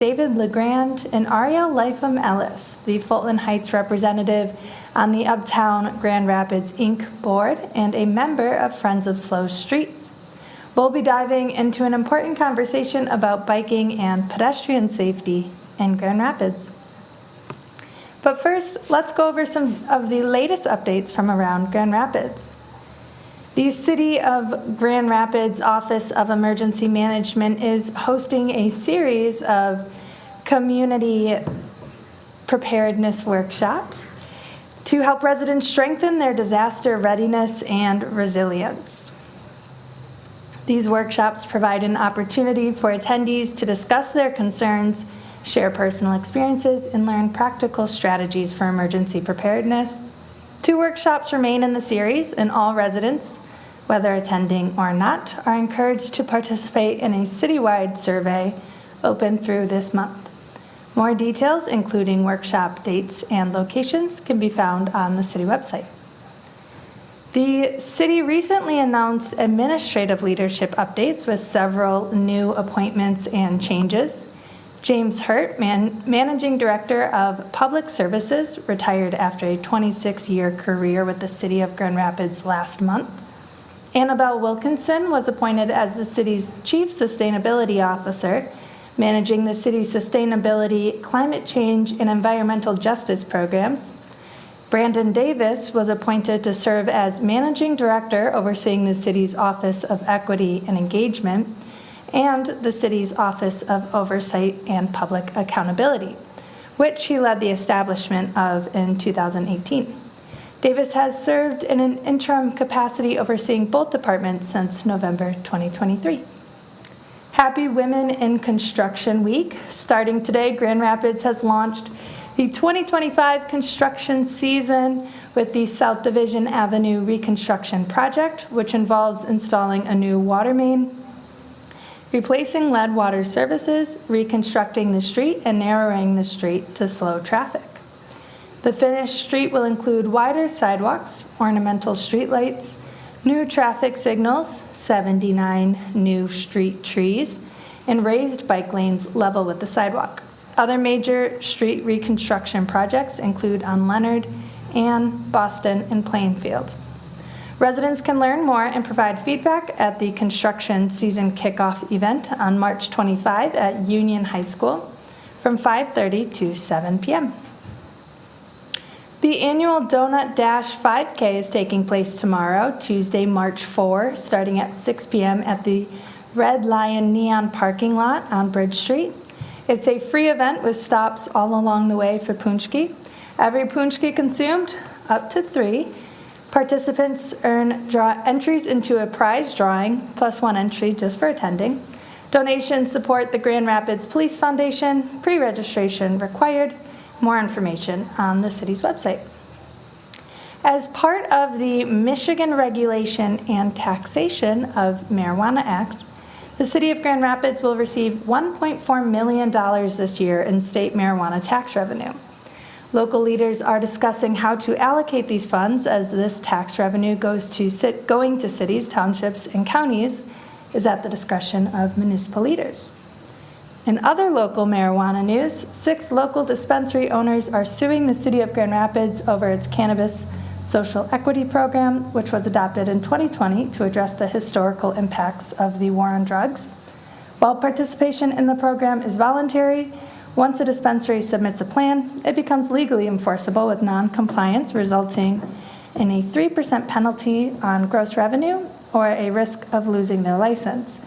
David LaGrand and Arielle Leipham Ellis, the Fulton Heights representative on the Uptown Grand Rapids Inc. board and a member of Friends of Slow Streets. We'll be diving into an important conversation about biking and pedestrian safety in Grand Rapids. But first, let's go over some of the latest updates from around Grand Rapids. The City of Grand Rapids Office of Emergency Management is hosting a series of community preparedness workshops to help residents strengthen their disaster readiness and resilience. These workshops provide an opportunity for attendees to discuss their concerns, share personal experiences, and learn practical strategies for emergency preparedness. 2 workshops remain in the series, and all residents, whether attending or not, are encouraged to participate in a citywide survey open through this month. More details, including workshop dates and locations, can be found on the city website. The city recently announced administrative leadership updates with several new appointments and changes. James Hurt, Managing Director of Public Services, retired after a 26-year career with the City of Grand Rapids last month. Annabelle Wilkinson was appointed as the city's Chief Sustainability Officer, managing the city's sustainability, climate change, and environmental justice programs. Brandon Davis was appointed to serve as Managing Director, overseeing the city's Office of Equity and Engagement, and the city's Office of Oversight and Public Accountability, which he led the establishment of in 2018. Davis has served in an interim capacity overseeing both departments since November 2023. Happy Women in Construction Week. Starting today, Grand Rapids has launched the 2025 construction season with the South Division Avenue Reconstruction Project, which involves installing a new water main, replacing lead water services, reconstructing the street, and narrowing the street to slow traffic. The finished street will include wider sidewalks, ornamental streetlights, new traffic signals, 79 new street trees, and raised bike lanes level with the sidewalk. Other major street reconstruction projects include on Leonard, Ann, Boston, and Plainfield. Residents can learn more and provide feedback at the construction season kickoff event on March 25 at Union High School from 5:30 to 7 p.m. The annual Donut Dash 5K is taking place tomorrow, Tuesday, March 4, starting at 6 p.m. at the Red Lion Neon parking lot on Bridge Street. It's a free event with stops all along the way for punchki. Every punchki consumed, up to 3, participants earn entries into a prize drawing, plus 1 entry just for attending. Donations support the Grand Rapids Police Foundation. Pre-registration required. More information on the city's website. As part of the Michigan Regulation and Taxation of Marijuana Act, the City of Grand Rapids will receive $1.4 million this year in state marijuana tax revenue. Local leaders are discussing how to allocate these funds, as this tax revenue going to cities, townships, and counties is at the discretion of municipal leaders. In other local marijuana news, 6 local dispensary owners are suing the City of Grand Rapids over its cannabis social equity program, which was adopted in 2020 to address the historical impacts of the war on drugs. While participation in the program is voluntary, once a dispensary submits a plan, it becomes legally enforceable with non-compliance, resulting in a 3% penalty on gross revenue or a risk of losing their license.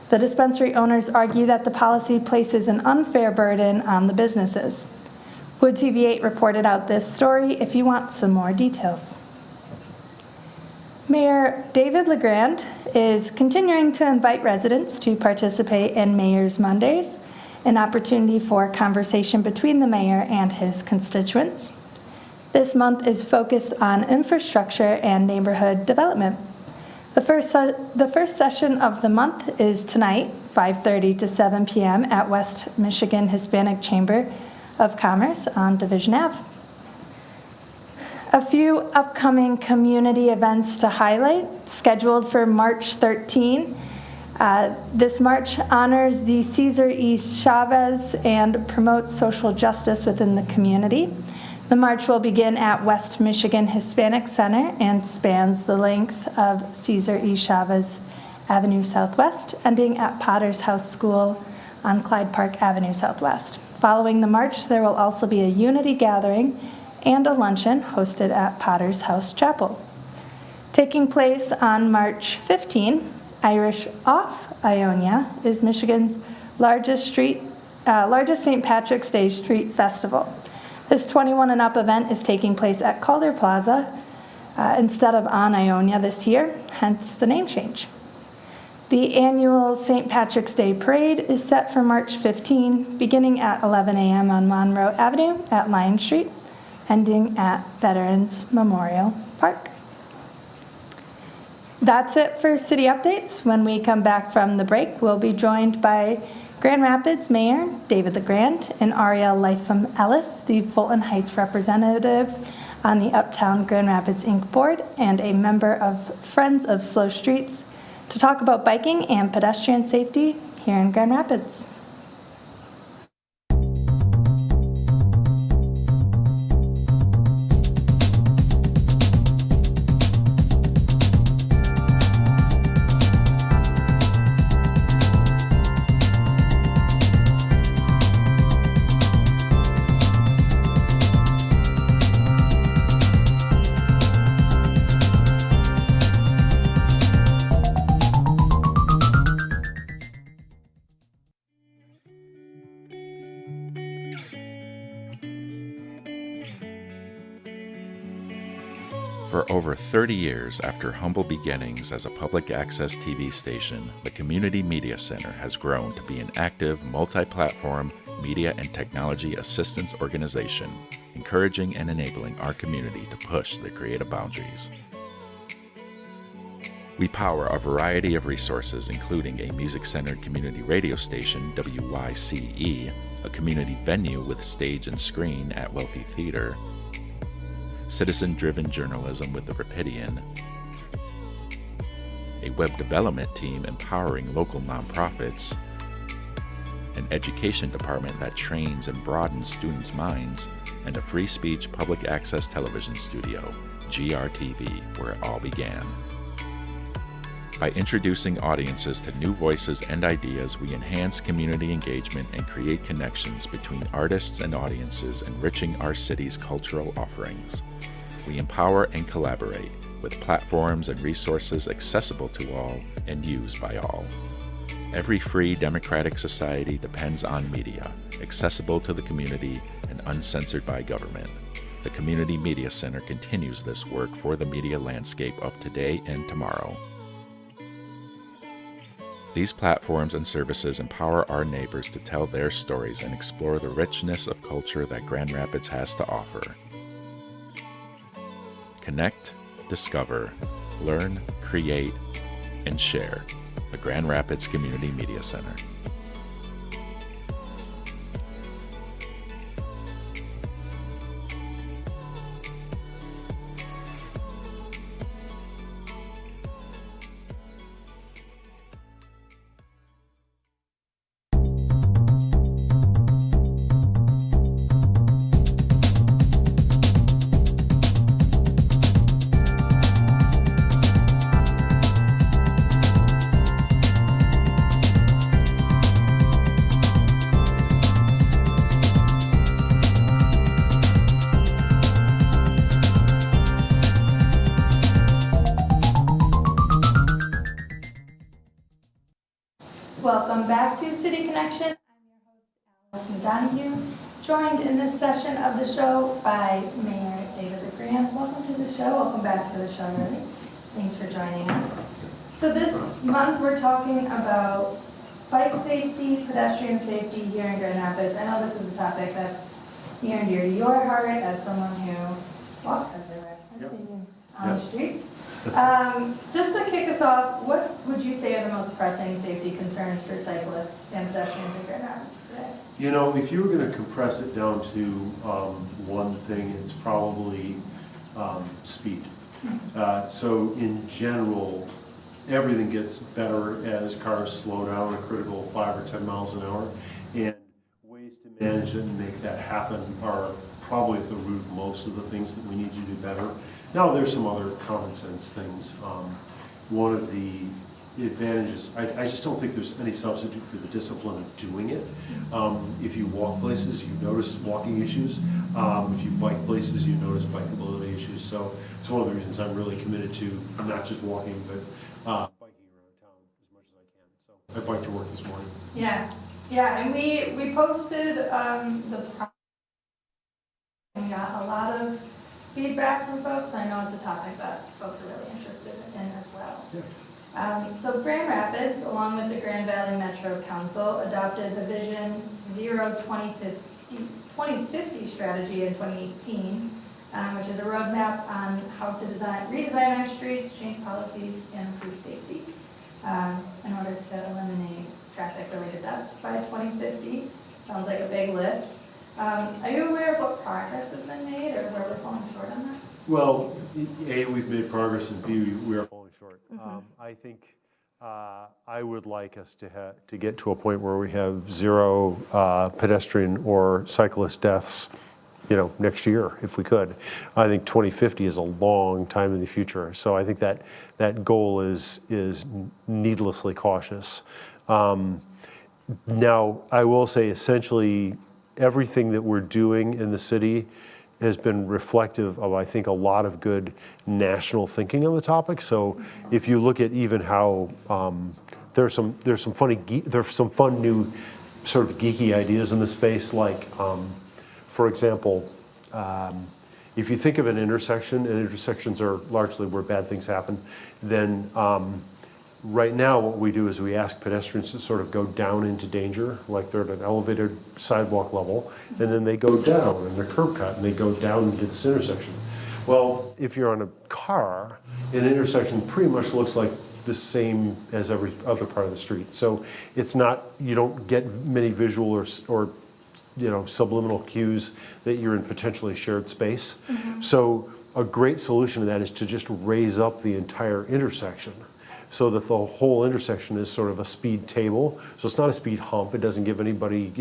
The dispensary owners argue that the policy places an unfair burden on the businesses. Wood TV8 reported out this story if you want some more details. Mayor David LaGrand is continuing to invite residents to participate in Mayor's Mondays, an opportunity for conversation between the mayor and his constituents. This month is focused on infrastructure and neighborhood development. The first session of the month is tonight, 5:30 to 7 p.m. at West Michigan Hispanic Chamber of Commerce on Division Ave. A few upcoming community events to highlight, scheduled for March 13. This march honors the Cesar E. Chavez and promotes social justice within the community. The march will begin at West Michigan Hispanic Center and spans the length of Cesar E. Chavez Avenue Southwest, ending at Potter's House School on Clyde Park Avenue Southwest. Following the march, there will also be a unity gathering and a luncheon hosted at Potter's House Chapel. Taking place on March 15, Irish Off Ionia is Michigan's largest St. Patrick's Day street festival. This 21 and up event is taking place at Calder Plaza instead of on Ionia this year, hence the name change. The annual St. Patrick's Day Parade is set for March 15, beginning at 11 a.m. on Monroe Avenue at Lyon Street, ending at Veterans Memorial Park. That's it for city updates. When we come back from the break, we'll be joined by Grand Rapids Mayor David LaGrand and Arielle Leipham Ellis, the Fulton Heights representative on the Uptown Grand Rapids Inc. board and a member of Friends of Slow Streets, to talk about biking and pedestrian safety here in Grand Rapids. For over 30 years after humble beginnings as a public access TV station, the Community Media Center has grown to be an active, multi-platform media and technology assistance organization, encouraging and enabling our community to push their creative boundaries. We power a variety of resources, including a music-centered community radio station, WYCE, a community venue with stage and screen at Wealthy Theater, citizen-driven journalism with the Rapidian, a web development team empowering local nonprofits, an education department that trains and broadens students' minds, and a free speech public access television studio, GRTV, where it all began. By introducing audiences to new voices and ideas, we enhance community engagement and create connections between artists and audiences, enriching our city's cultural offerings. We empower and collaborate with platforms and resources accessible to all and used by all. Every free democratic society depends on media, accessible to the community and uncensored by government. The Community Media Center continues this work for the media landscape of today and tomorrow. These platforms and services empower our neighbors to tell their stories and explore the richness of culture that Grand Rapids has to offer. Connect, discover, learn, create, and share. The Grand Rapids Community Media Center. Welcome back to City Connection. I'm your host, Allison Donahue, joined in this session of the show by Mayor David LaGrand. Welcome to the show. Welcome back to the show, really. Thanks for joining us. So this month we're talking about bike safety, pedestrian safety here in Grand Rapids. I know this is a topic that's near and dear to your heart as someone who walks everywhere. I've seen you on the streets. Just to kick us off, what would you say are the most pressing safety concerns for cyclists and pedestrians in Grand Rapids today? You know, if you were going to compress it down to one thing, it's probably speed. So in general, everything gets better as cars slow down a critical 5 or 10 miles an hour. And ways to manage it and make that happen are probably at the root of most of the things that we need to do better. Now there's some other common sense things. One of the advantages, I just don't think there's any substitute for the discipline of doing it. If you walk places, you notice walking issues. If you bike places, you notice bikeability issues. So it's one of the reasons I'm really committed to not just walking, but biking around town as much as I can. So I biked to work this morning. Yeah, yeah, and we posted and we got a lot of feedback from folks. I know it's a topic that folks are really interested in as well. Yeah. So Grand Rapids, along with the Grand Valley Metro Council, adopted the Vision Zero 2050 strategy in 2018, which is a roadmap on how to redesign our streets, change policies, and improve safety in order to eliminate traffic-related deaths by 2050. Sounds like a big lift. Are you aware of what progress has been made or where we're falling short on that? Well, A, we've made progress, and B, we are falling short. I think I would like us to get to a point where we have zero pedestrian or cyclist deaths, next year, if we could. I think 2050 is a long time in the future, so I think that goal is needlessly cautious. Now, I will say essentially everything that we're doing in the city has been reflective of, I think, a lot of good national thinking on the topic. So if you look at even how there's some fun new sort of geeky ideas in the space, like for example, if you think of an intersection, and intersections are largely where bad things happen, then right now what we do is we ask pedestrians to sort of go down into danger, like they're at an elevated sidewalk level, and then they go down and they're curb cut and they go down into this intersection. Well, if you're on a car, an intersection pretty much looks like the same as every other part of the street. So it's not, you don't get many visual or subliminal cues that you're in potentially shared space. Mm-hmm. So a great solution to that is to just raise up the entire intersection, so that the whole intersection is sort of a speed table. So it's not a speed hump. It doesn't give anybody,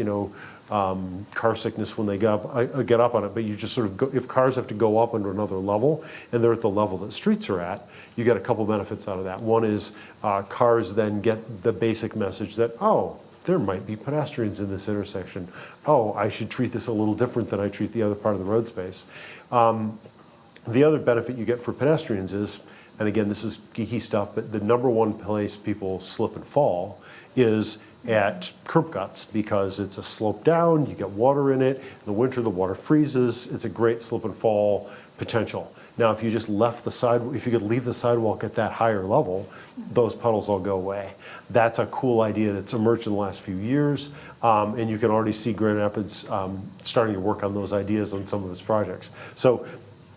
car sickness when they get up on it. But you just sort of go, if cars have to go up under another level and they're at the level that streets are at, you get a couple benefits out of that. One is cars then get the basic message that, oh, there might be pedestrians in this intersection. Oh, I should treat this a little different than I treat the other part of the road space. The other benefit you get for pedestrians is, and again, this is geeky stuff, but the number one place people slip and fall is at curb cuts, because it's a slope down, you get water in it, in the winter the water freezes, it's a great slip and fall potential. Now, if you just if you could leave the sidewalk at that higher level, those puddles all go away. That's a cool idea that's emerged in the last few years, and you can already see Grand Rapids starting to work on those ideas on some of its projects. So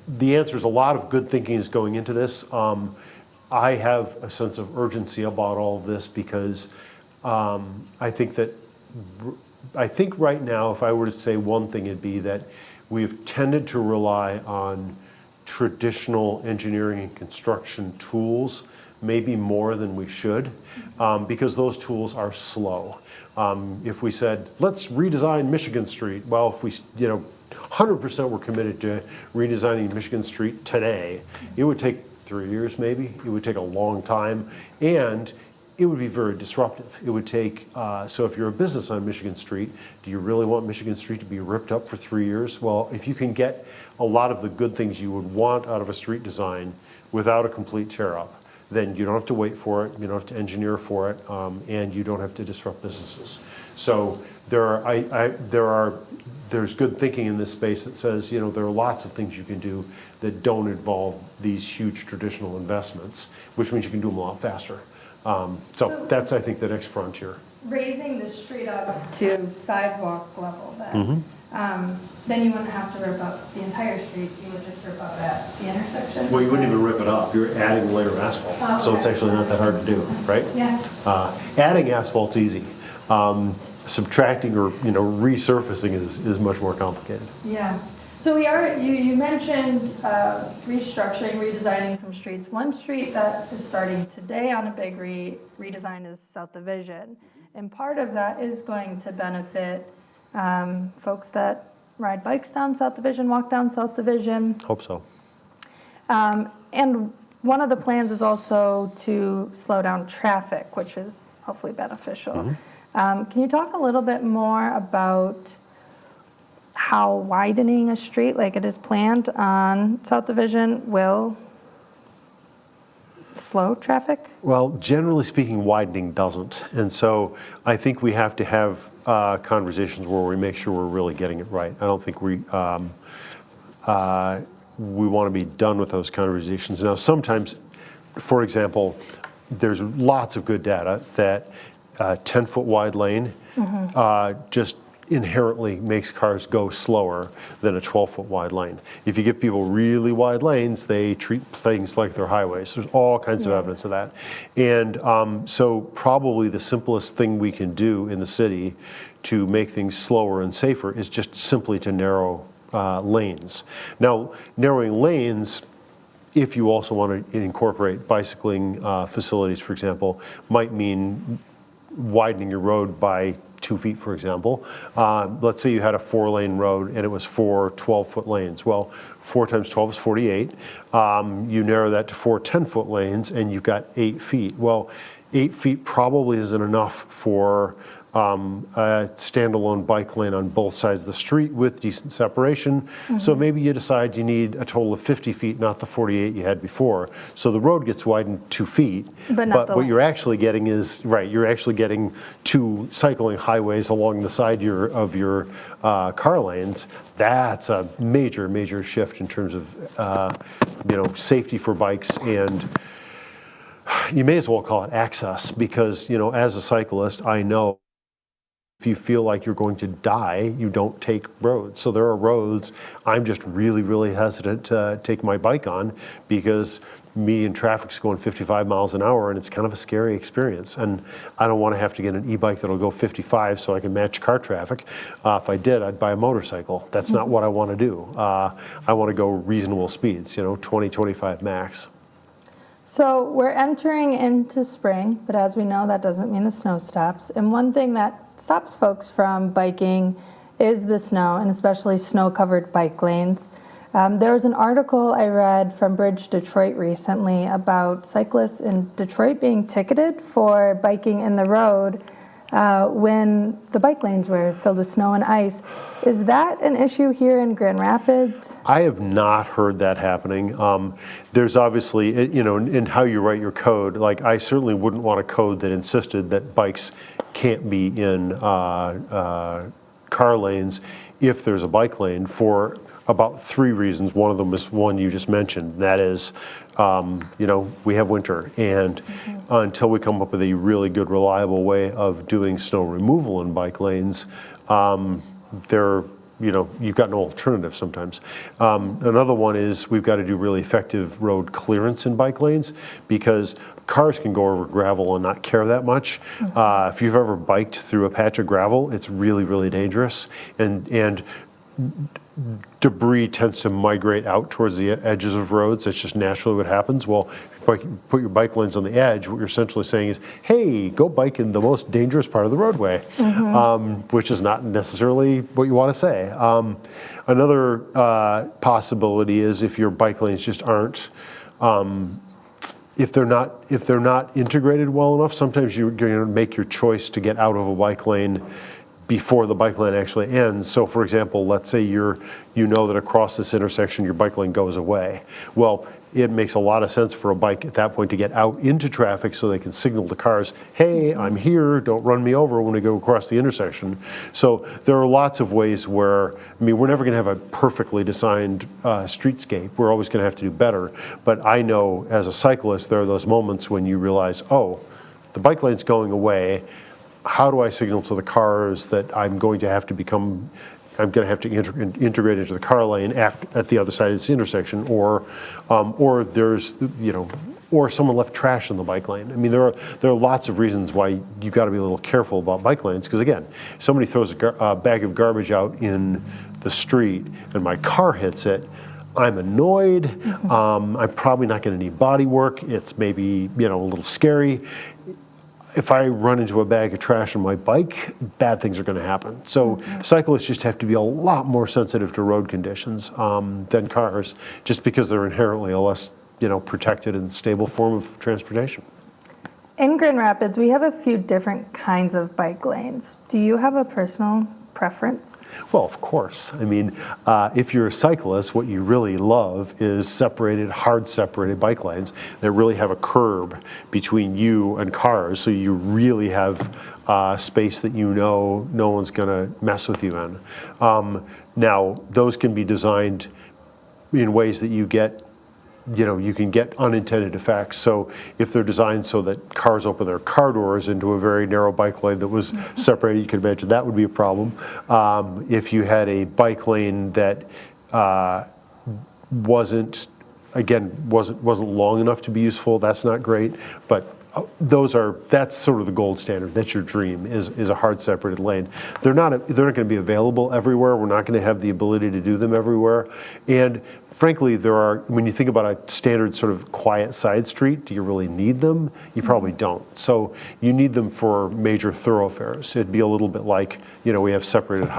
the answer is a lot of good thinking is going into this. I have a sense of urgency about all of this because I think right now, if I were to say one thing, it'd be that we've tended to rely on traditional engineering and construction tools, maybe more than we should, because those tools are slow. If we said, let's redesign Michigan Street, well, if we, 100% were committed to redesigning Michigan Street today, it would take 3 years maybe. It would take a long time, and it would be very disruptive. It would take, so if you're a business on Michigan Street, do you really want Michigan Street to be ripped up for 3 years? Well, if you can get a lot of the good things you would want out of a street design without a complete tear up, then you don't have to wait for it, you don't have to engineer for it, and you don't have to disrupt businesses. So there's good thinking in this space that says, there are lots of things you can do that don't involve these huge traditional investments, which means you can do them a lot faster. So that's, I think, the next frontier. Raising the street up to sidewalk level then. Mm-hmm. Then you wouldn't have to rip up the entire street, you would just rip up at the intersection. Well, you wouldn't even rip it up, you're adding a layer of asphalt. Oh, okay. So it's actually not that hard to do, right? Yeah. Adding asphalt's easy. Subtracting or resurfacing is much more complicated. Yeah. So you mentioned restructuring, redesigning some streets. One street that is starting today on a big redesign is South Division. And part of that is going to benefit folks that ride bikes down South Division, walk down South Division. Hope so. And one of the plans is also to slow down traffic, which is hopefully beneficial. Can you talk a little bit more about how widening a street like it is planned on South Division will slow traffic? Well, generally speaking, widening doesn't. And so I think we have to have conversations where we make sure we're really getting it right. I don't think we want to be done with those conversations. Now, sometimes, for example, there's lots of good data that 10-foot wide lane just inherently makes cars go slower than a 12-foot wide lane. If you give people really wide lanes, they treat things like they're highways. There's all kinds of evidence of that. And so probably the simplest thing we can do in the city to make things slower and safer is just simply to narrow lanes. Now, narrowing lanes, if you also want to incorporate bicycling facilities, for example, might mean widening your road by 2 feet, for example. Let's say you had a 4-lane road and it was 4 12-foot lanes. Well, 4 times 12 is 48. You narrow that to 4 10-foot lanes and you've got 8 feet. Well, 8 feet probably isn't enough for a standalone bike lane on both sides of the street with decent separation. So maybe you decide you need a total of 50 feet, not the 48 you had before. So the road gets widened 2 feet, but what you're actually getting is, you're actually getting 2 cycling highways along the side of your car lanes. That's a major, major shift in terms of safety for bikes, and you may as well call it access, because as a cyclist, I know if you feel like you're going to die, you don't take roads. So there are roads I'm just really, really hesitant to take my bike on because median traffic's going 55 miles an hour and it's kind of a scary experience. And I don't want to have to get an e-bike that'll go 55 so I can match car traffic. If I did, I'd buy a motorcycle. That's not what I want to do. I want to go reasonable speeds, 20, 25 max. So we're entering into spring, but as we know, that doesn't mean the snow stops. And one thing that stops folks from biking is the snow, and especially snow-covered bike lanes. There was an article I read from Bridge Detroit recently about cyclists in Detroit being ticketed for biking in the road when the bike lanes were filled with snow and ice. Is that an issue here in Grand Rapids? I have not heard that happening. There's obviously, in how you write your code, like I certainly wouldn't want a code that insisted that bikes can't be in car lanes if there's a bike lane for about 3 reasons. One of them is one you just mentioned. That is, we have winter, and until we come up with a really good, reliable way of doing snow removal in bike lanes, you've got no alternative sometimes. Another one is we've got to do really effective road clearance in bike lanes, because cars can go over gravel and not care that much. If you've ever biked through a patch of gravel, it's really, really dangerous. And debris tends to migrate out towards the edges of roads. That's just naturally what happens. Well, if you put your bike lanes on the edge, what you're essentially saying is, hey, go bike in the most dangerous part of the roadway, which is not necessarily what you want to say. Another possibility is if your bike lanes just aren't, if they're not integrated well enough, sometimes you're going to make your choice to get out of a bike lane before the bike lane actually ends. So for example, let's say you know that across this intersection your bike lane goes away. Well, it makes a lot of sense for a bike at that point to get out into traffic so they can signal to cars, hey, I'm here, don't run me over when we go across the intersection. So there are lots of ways where, we're never going to have a perfectly designed streetscape. We're always going to have to do better. But I know as a cyclist, there are those moments when you realize, oh, the bike lane's going away. How do I signal to the cars that I'm going to have to become I'm going to have to integrate into the car lane at the other side of this intersection, or there's, or someone left trash in the bike lane. I mean, there are lots of reasons why you've got to be a little careful about bike lanes, because again, if somebody throws a bag of garbage out in the street and my car hits it, I'm annoyed. I'm probably not going to need body work. It's maybe, a little scary. If I run into a bag of trash on my bike, bad things are going to happen. So cyclists just have to be a lot more sensitive to road conditions than cars, just because they're inherently a less, protected and stable form of transportation. In Grand Rapids, we have a few different kinds of bike lanes. Do you have a personal preference? Well, of course. I mean, if you're a cyclist, what you really love is hard separated bike lanes that really have a curb between you and cars, so you really have space that no one's going to mess with you in. Now, those can be designed in ways that you can get unintended effects. So if they're designed so that cars open their car doors into a very narrow bike lane that was separated, you could imagine that would be a problem. If you had a bike lane that wasn't long enough to be useful, that's not great. But that's sort of the gold standard. That's your dream, is a hard separated lane. They're not going to be available everywhere. We're not going to have the ability to do them everywhere. And frankly, when you think about a standard sort of quiet side street, do you really need them? You probably don't. So you need them for major thoroughfares. It'd be a little bit like, we have separated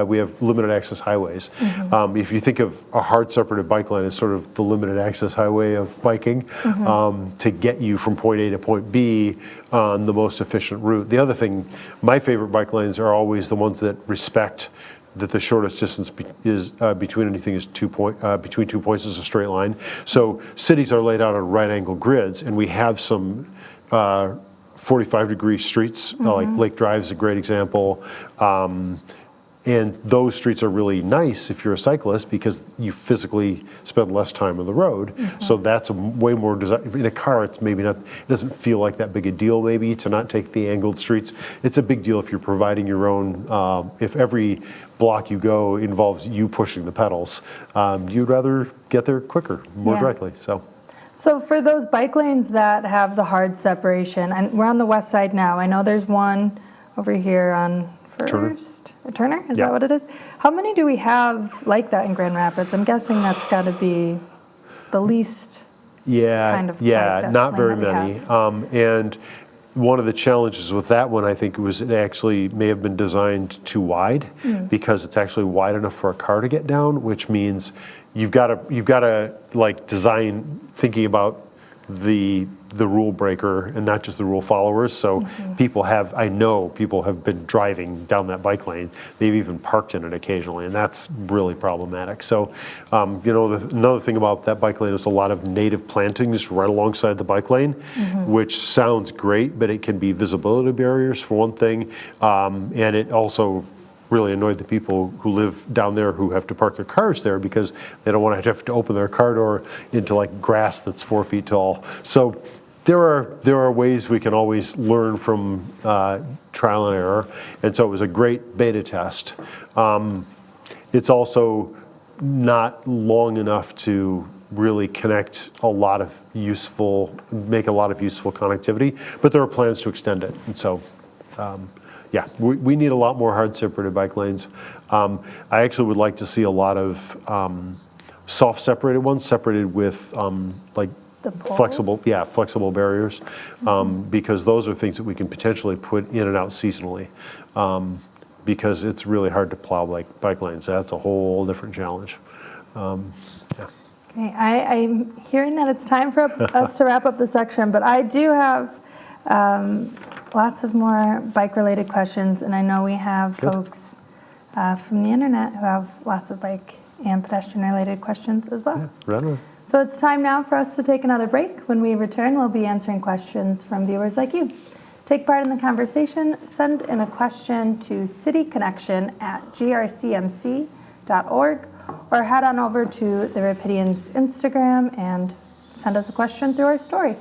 we have limited access highways. If you think of a hard separated bike lane as sort of the limited access highway of biking, to get you from point A to point B on the most efficient route. The other thing, my favorite bike lanes are always the ones that respect that the shortest distance is between anything is between 2 points is a straight line. So cities are laid out on right angle grids, and we have some 45-degree streets, like Lake Drive is a great example. And those streets are really nice if you're a cyclist, because you physically spend less time on the road. So that's a way more in a car, it's maybe not, it doesn't feel like that big a deal maybe to not take the angled streets. It's a big deal if you're providing your own, if every block you go involves you pushing the pedals, you'd rather get there quicker, more directly, so. So for those bike lanes that have the hard separation, and we're on the west side now, I know there's one over here on Turner, is that what it is? How many do we have like that in Grand Rapids? I'm guessing that's got to be the least kind of not very many. And one of the challenges with that one, I think, was it actually may have been designed too wide, because it's actually wide enough for a car to get down, which means you've got to like design thinking about the rule breaker and not just the rule followers. So I know people have been driving down that bike lane. They've even parked in it occasionally, and that's really problematic. So, another thing about that bike lane is a lot of native plantings right alongside the bike lane, which sounds great, but it can be visibility barriers for one thing, and it also really annoyed the people who live down there who have to park their cars there, because they don't want to have to open their car door into like grass that's 4 feet tall. So there are ways we can always learn from trial and error, and so it was a great beta test. It's also not long enough to really make a lot of useful connectivity, but there are plans to extend it, and so. We need a lot more hard separated bike lanes. I actually would like to see a lot of soft separated ones, separated with like flexible barriers, because those are things that we can potentially put in and out seasonally, because it's really hard to plow like bike lanes. That's a whole different challenge. Okay, I'm hearing that it's time for us to wrap up the section, but I do have lots of more bike-related questions, and I know we have folks from the internet who have lots of bike and pedestrian-related questions as well. Right on. So it's time now for us to take another break. When we return, we'll be answering questions from viewers like you. Take part in the conversation. Send in a question to cityconnection@grcmc.org, or head on over to the Rapidians Instagram and send us a question through our story.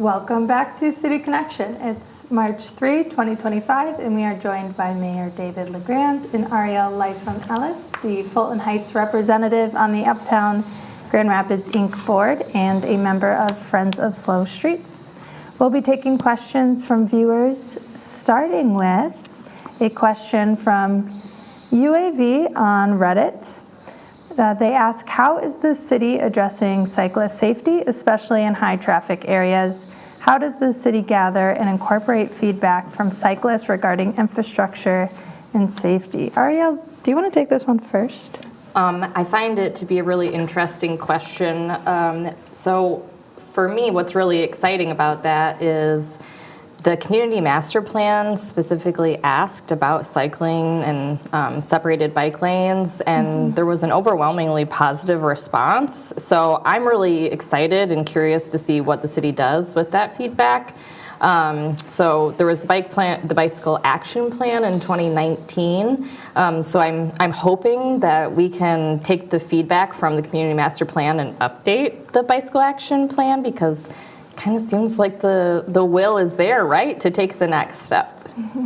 Welcome back to City Connection. It's March 3, 2025, and we are joined by Mayor David LaGrand and Arielle Leipham Ellis, the Fulton Heights representative on the Uptown Grand Rapids Inc. board and a member of Friends of Slow Streets. We'll be taking questions from viewers, starting with a question from UAV on Reddit. They ask, how is the city addressing cyclist safety, especially in high traffic areas? How does the city gather and incorporate feedback from cyclists regarding infrastructure and safety? Arielle, do you want to take this one first? I find it to be a really interesting question. So for me, what's really exciting about that is the community master plan specifically asked about cycling and separated bike lanes, and there was an overwhelmingly positive response. So I'm really excited and curious to see what the city does with that feedback. So there was the bicycle action plan in 2019. So I'm hoping that we can take the feedback from the community master plan and update the bicycle action plan, because kind of seems like the will is there, right, to take the next step. Mm-hmm.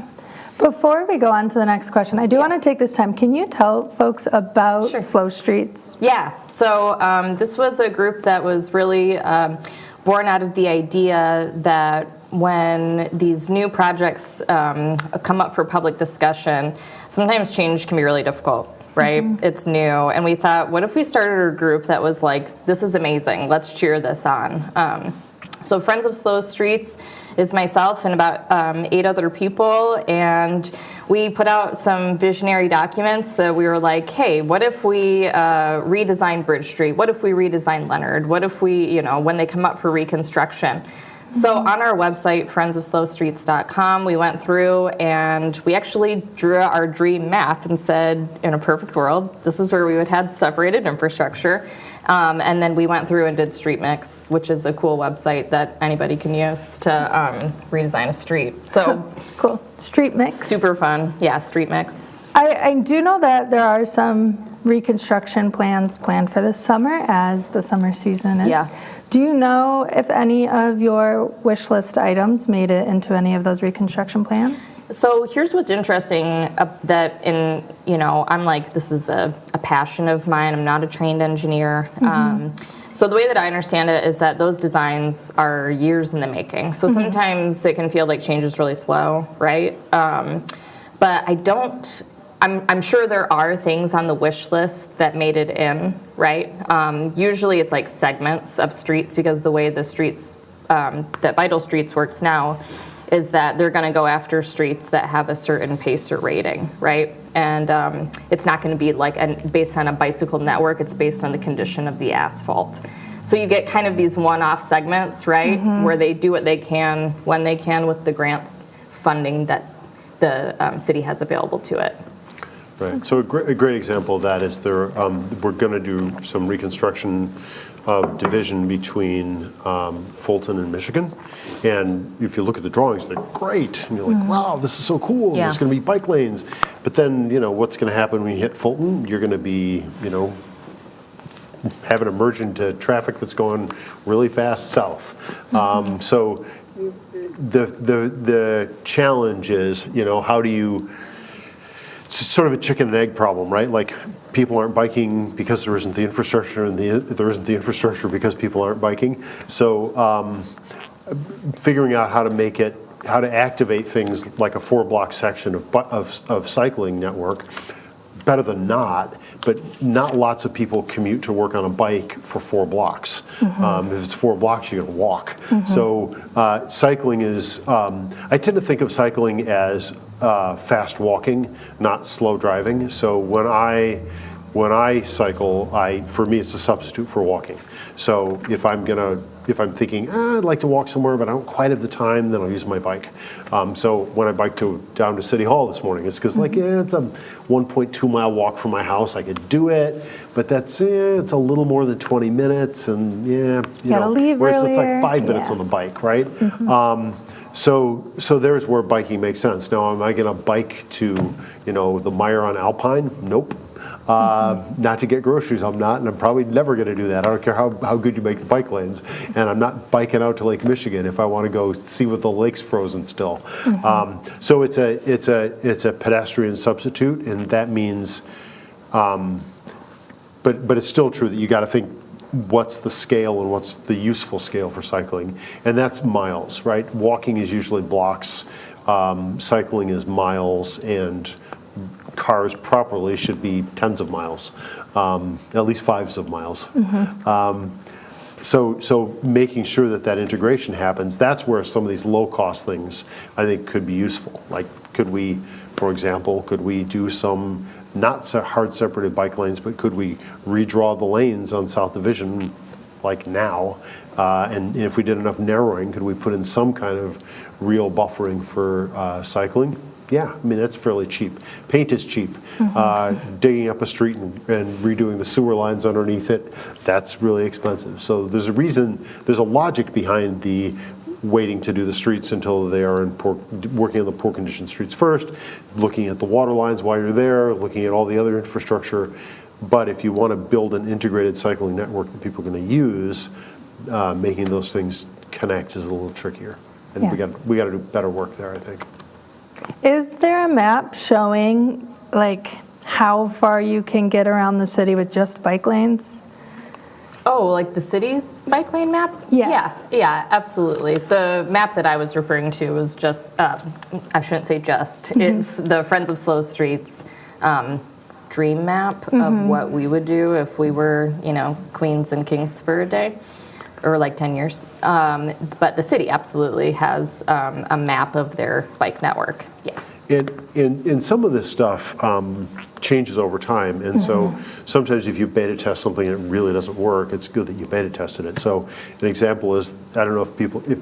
Before we go on to the next question, I do want to take this time. Can you tell folks about Slow Streets? Yeah, so this was a group that was really born out of the idea that when these new projects come up for public discussion, sometimes change can be really difficult. Right? Mm-hmm. It's new. And we thought, what if we started a group that was like, this is amazing, let's cheer this on. So Friends of Slow Streets is myself and about 8 other people, and we put out some visionary documents that we were like, hey, what if we redesign Bridge Street? What if we redesign Leonard? What if we, when they come up for reconstruction? So on our website, friendsofslowstreets.com, we went through and we actually drew our dream map and said, in a perfect world, this is where we would have separated infrastructure. And then we went through and did Street Mix, which is a cool website that anybody can use to redesign a street. So cool. Street Mix. Super fun. Yeah, Street Mix. I do know that there are some reconstruction plans planned for this summer as the summer season is. Yeah. Do you know if any of your wish list items made it into any of those reconstruction plans? So here's what's interesting, I'm like, this is a passion of mine. I'm not a trained engineer. Mm-hmm. So the way that I understand it is that those designs are years in the making. So sometimes it can feel like change is really slow, right? But I'm sure there are things on the wish list that made it in, right? Usually it's like segments of streets, because the way the streets, that Vital Streets works now is that they're gonna go after streets that have a certain pacer rating, right? And it's not gonna be like based on a bicycle network, it's based on the condition of the asphalt. So you get kind of these one-off segments, right? Mm-hmm. Where they do what they can, when they can, with the grant funding that the city has available to it. Right. So a great example of that is we're going to do some reconstruction of division between Fulton and Michigan. And if you look at the drawings, they're great. And you're like, wow, this is so cool. Yeah. There's going to be bike lanes. But then, what's going to happen when you hit Fulton? You're going to be, having to merge into traffic that's going really fast south. So the challenge is, how do you... It's sort of a chicken and egg problem, right? Like, people aren't biking because there isn't the infrastructure, and there isn't the infrastructure because people aren't biking. So figuring out how to activate things like a 4-block section of cycling network, better than not, but not lots of people commute to work on a bike for 4 blocks. Mm-hmm. If it's 4 blocks, you're gonna walk. Mm-hmm. So cycling is, I tend to think of cycling as fast walking, not slow driving. So when I cycle, for me it's a substitute for walking. So if I'm thinking, I'd like to walk somewhere, but I don't quite have the time, then I'll use my bike. So when I biked down to City Hall this morning, it's because it's a 1.2 mile walk from my house. I could do it, but it's a little more than 20 minutes, and leave whereas earlier. It's like 5 minutes on the bike, right? Mm-hmm. So there's where biking makes sense. Now, am I going to bike to the Meyer on Alpine? Nope. not to get groceries. I'm not, and I'm probably never going to do that. I don't care how good you make the bike lanes, and I'm not biking out to Lake Michigan if I want to go see what the lake's frozen still. So it's a pedestrian substitute, and that means, but it's still true that you got to think, what's the scale and what's the useful scale for cycling, and that's miles, right? Walking is usually blocks, cycling is miles, and cars properly should be tens of miles, at least fives of miles. So making sure that integration happens, that's where some of these low-cost things I think could be useful. Like, could we, for example, do some not so hard separated bike lanes, but could we redraw the lanes on South Division like now? And if we did enough narrowing, could we put in some kind of real buffering for cycling? Yeah, I mean, that's fairly cheap. Paint is cheap. Digging up a street and redoing the sewer lines underneath it, that's really expensive. So there's a logic behind the waiting to do the streets until they are working on the poor condition streets first, looking at the water lines while you're there, looking at all the other infrastructure. But if you want to build an integrated cycling network that people are going to use, making those things connect is a little trickier. And we got to do better work there, I think. Is there a map showing like how far you can get around the city with just bike lanes? Oh, like the city's bike lane map? Yeah. Yeah, absolutely. The map that I was referring to was just, I shouldn't say just, it's the Friends of Slow Streets dream map of what we would do if we were, queens and kings for a day, or like 10 years. But the city absolutely has a map of their bike network. Yeah. And some of this stuff changes over time, and so sometimes if you beta test something and it really doesn't work, it's good that you beta tested it. So an example is, I don't know if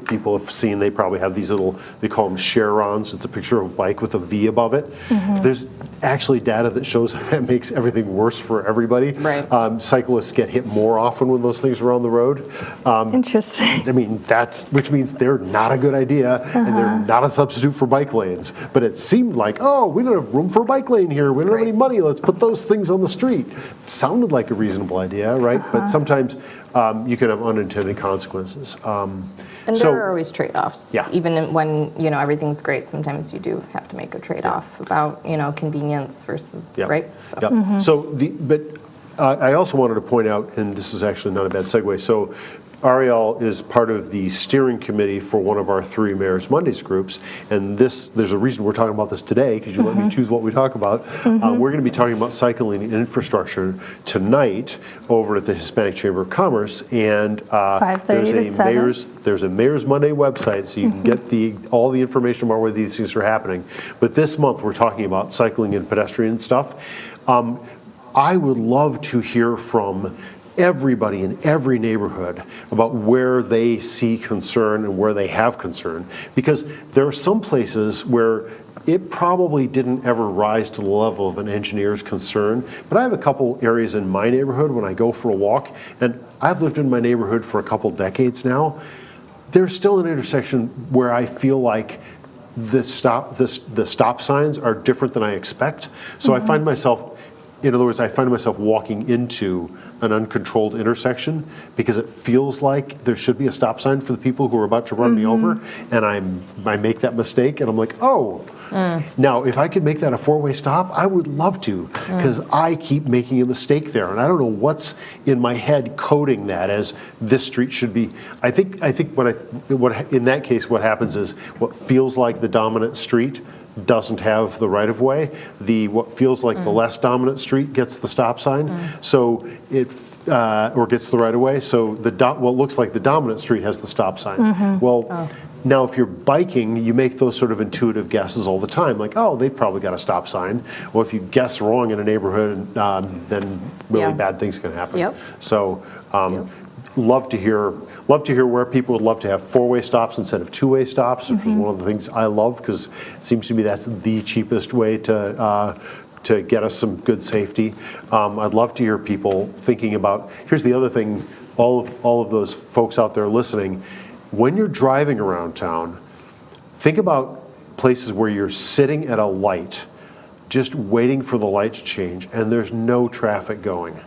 people have seen, they probably have these little, they call them share-ons. It's a picture of a bike with a V above it. There's actually data that shows that makes everything worse for everybody. Right. Cyclists get hit more often when those things are on the road. Interesting. I mean, which means they're not a good idea, and they're not a substitute for bike lanes. But it seemed like, oh, we don't have room for a bike lane here. We don't have any money. Let's put those things on the street. It sounded like a reasonable idea, right? But sometimes you can have unintended consequences. And there are always trade-offs. Yeah. Even when everything's great, sometimes you do have to make a trade-off about convenience versus right. So. So I also wanted to point out, and this is actually not a bad segue. So Arielle is part of the steering committee for one of our 3 Mayor's Mondays groups, and there's a reason we're talking about this today, because you let me choose what we talk about. We're going to be talking about cycling and infrastructure tonight over at the Hispanic Chamber of Commerce, and there's a Mayor's Monday website, so you can get all the information about where these things are happening. But this month we're talking about cycling and pedestrian stuff. I would love to hear from everybody in every neighborhood about where they see concern and where they have concern, because there are some places where it probably didn't ever rise to the level of an engineer's concern. But I have a couple areas in my neighborhood when I go for a walk, and I've lived in my neighborhood for a couple decades now. There's still an intersection where I feel like the stop signs are different than I expect. So I find myself, in other words, I find myself walking into an uncontrolled intersection because it feels like there should be a stop sign for the people who are about to run me over, and I make that mistake, and I'm like, oh. Now, if I could make that a 4-way stop, I would love to, because I keep making a mistake there, and I don't know what's in my head coding that as this street should be. I think what in that case what happens is what feels like the dominant street doesn't have the right of way. What feels like the less dominant street gets the stop sign, so it or gets the right of way. So what looks like the dominant street has the stop sign. Now if you're biking, you make those sort of intuitive guesses all the time, like, oh, they've probably got a stop sign. Well, if you guess wrong in a neighborhood, then really bad things can happen. So. Love to hear where people would love to have 4-way stops instead of 2-way stops, which is one of the things I love, because it seems to me that's the cheapest way to get us some good safety. I'd love to hear people thinking about. Here's the other thing: all of those folks out there listening, when you're driving around town, think about places where you're sitting at a light just waiting for the lights to change, and there's no traffic going.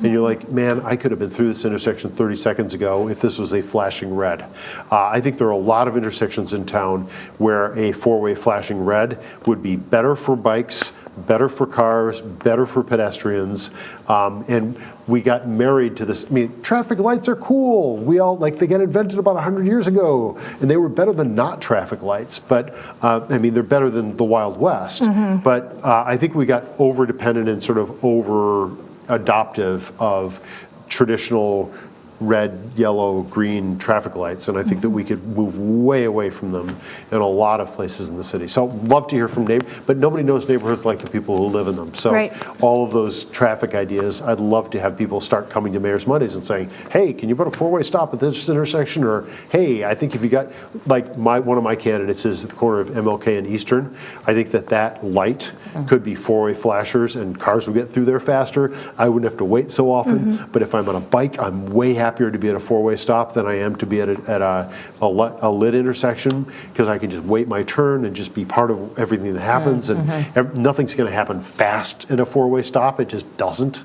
And you're like, man, I could have been through this intersection 30 seconds ago if this was a flashing red. I think there are a lot of intersections in town where a four-way flashing red would be better for bikes, better for cars, better for pedestrians. And we got married to this. I mean, traffic lights are cool. We all, like, they got invented about 100 years ago, and they were better than not traffic lights. But, I mean, they're better than the Wild West. But I think we got over-dependent and sort of over-adoptive of traditional red, yellow, green traffic lights, and I think that we could move way away from them in a lot of places in the city. So love to hear from neighbors, but nobody knows neighborhoods like the people who live in them. So all of those traffic ideas, I'd love to have people start coming to Mayor's Mondays and saying, hey, can you put a four-way stop at this intersection? Or, hey, I think if you got, like one of my candidates is at the corner of MLK and Eastern. I think that light could be four-way flashers and cars would get through there faster. I wouldn't have to wait so often, but if I'm on a bike, I'm way happier to be at a four-way stop than I am to be at a lit intersection, because I can just wait my turn and just be part of everything that happens. And nothing's going to happen fast at a four-way stop. It just doesn't.